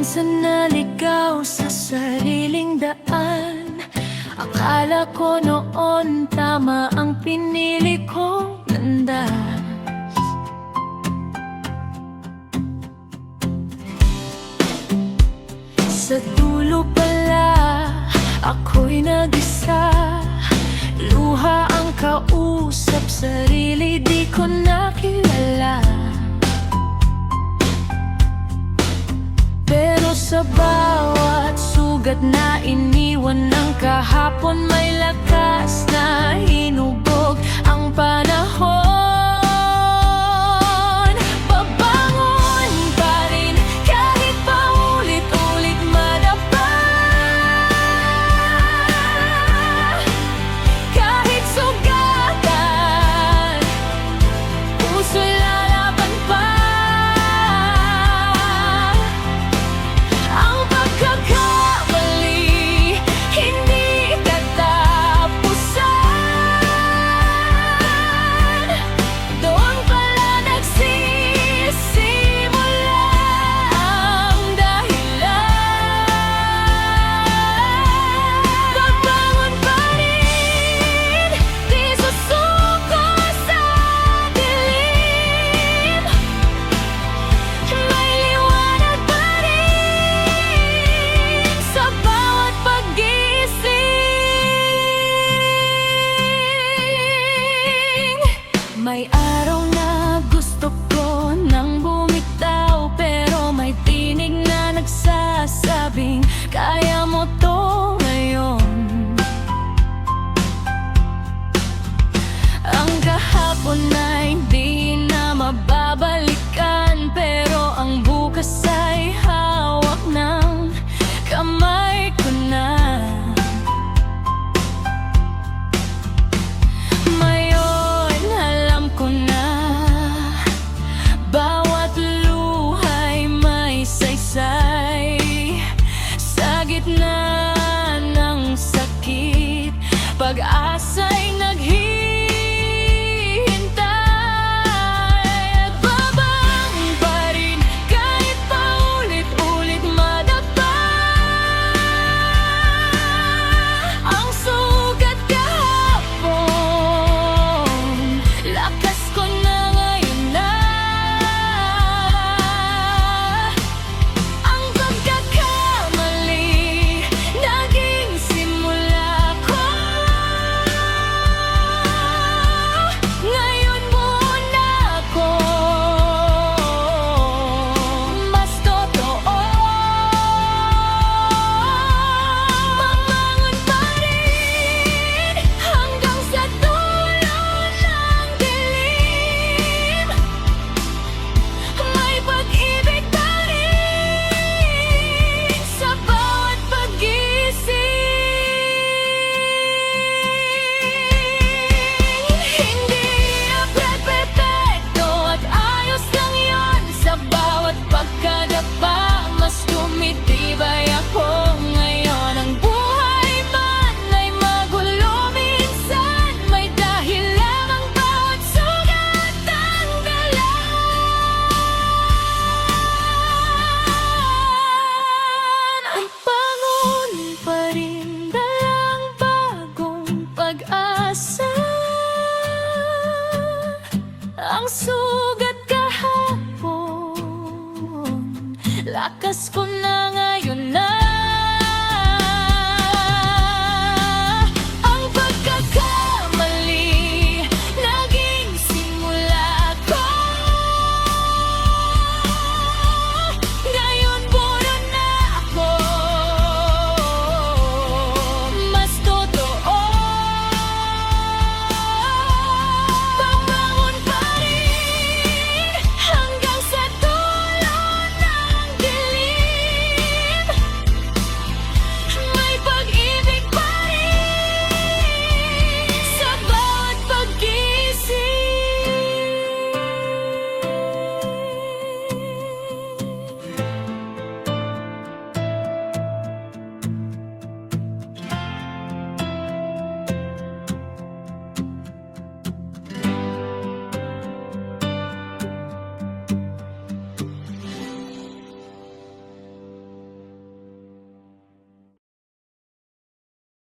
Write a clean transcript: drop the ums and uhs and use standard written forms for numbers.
minsan naligaw sa sariling daan. Akala ko noon tama ang pinili kong landas. Sa dulo pala, ako'y nag-isa. Luha ang kausap, sarili di ko nakilala. Pero sa bawat sugat na iniwan ng kahapon, may lakas na hinubog ang panahon. Babangon pa rin kahit paulit-ulit madapa. Kahit sugatan, puso'y lalaban pa. Ang pagkakamali hindi katapusan. Doon pala nagsisimula ang dahilan. Babangon pa rin, di susuko sa dilim. May liwanag pa rin sa bawat pag-gising. May araw na gusto ko nang bumitaw, pero may tinig na nagsasabing kaya mo to ngayon. Ang kahapon na hindi na mababalikan, pero ang bukas ay hawak ng kamay ko na. Ngayon alam ko na, bawat luha'y may saysay. Sa gitna ng sakit, pag-asa'y naghihintay. At babangon pa rin kahit paulit-ulit madapa. Ang sugat kahapon, lakas ko na ngayon na. Ang pagkakamali naging simula ko. Ngayon muna ako mas totoo. Babangon pa rin hanggang sa dulo ng dilim. May pag-ibig pa rin sa bawat pag-gising. Hindi perfecto at ayos lang yon. Sa bawat pagkadapa, mas tumitibay ako ngayon. Ang buhay man ay magulo minsan, may dahilan ang bawat sugat ang dala. Ang bangon pa rin, dalang bagong pag-asa. Ang sugat kahapon, lakas ko